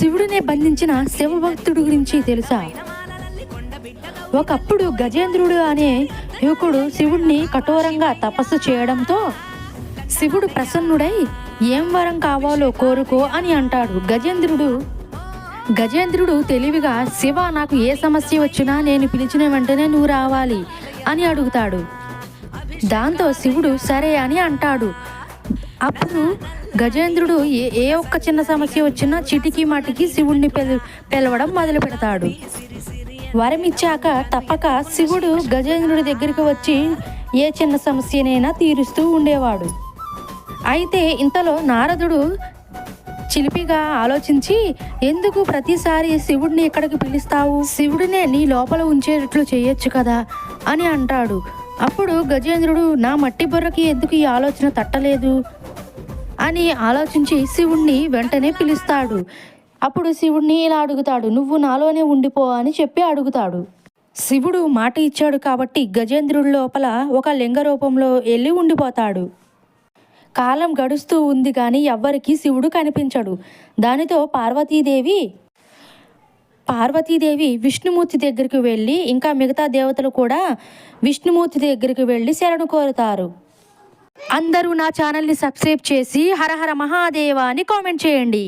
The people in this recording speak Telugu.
శివుడినే బంధించిన శివభక్తుడి గురించి తెలుసా? ఒకప్పుడు గజేంద్రుడు అనే యువకుడు శివుడిని కఠోరంగా తపస్సు చేయడంతో శివుడు ప్రసన్నుడై ఏం వరం కావాలో కోరుకో అని అంటాడు. గజేంద్రుడు తెలివిగా శివ, నాకు ఏ సమస్య వచ్చినా నేను పిలిచిన వెంటనే నువ్వు రావాలి అని అడుగుతాడు. దాంతో శివుడు సరే అని అంటాడు. అప్పుడు గజేంద్రుడు ఏ ఒక్క చిన్న సమస్య వచ్చినా చిటికి మాటికి శివుడిని పిలవడం మొదలు పెడతాడు. వరమిచ్చాక తప్పక శివుడు గజేంద్రుడి దగ్గరికి వచ్చి ఏ చిన్న సమస్యనైనా తీరుస్తూ ఉండేవాడు. అయితే ఇంతలో నారదుడు చిలిపిగా ఆలోచించి, ఎందుకు ప్రతిసారి శివుడిని ఇక్కడికి పిలుస్తావు? శివుడినే నీ లోపల ఉంచేటట్లు చేయొచ్చు కదా అని అంటాడు. అప్పుడు గజేంద్రుడు, నా మట్టి బుర్రకి ఎందుకు ఈ ఆలోచన తట్టలేదు అని ఆలోచించి శివుణ్ణి వెంటనే పిలుస్తాడు. అప్పుడు శివుడిని ఇలా అడుగుతాడు, నువ్వు నాలోనే ఉండిపో అని చెప్పి అడుగుతాడు. శివుడు మాట ఇచ్చాడు కాబట్టి గజేంద్రుడి లోపల ఒక లింగ రూపంలో వెళ్ళి ఉండిపోతాడు. కాలం గడుస్తూ ఉంది కానీ ఎవ్వరికీ శివుడు కనిపించడు. దానితో పార్వతీదేవి విష్ణుమూర్తి దగ్గరికి వెళ్ళి, ఇంకా మిగతా దేవతలు కూడా విష్ణుమూర్తి దగ్గరికి వెళ్ళి శరణు కోరుతారు. అందరూ నా ఛానల్ని సబ్స్క్రైబ్ చేసి హర హర మహాదేవ అని కామెంట్ చేయండి.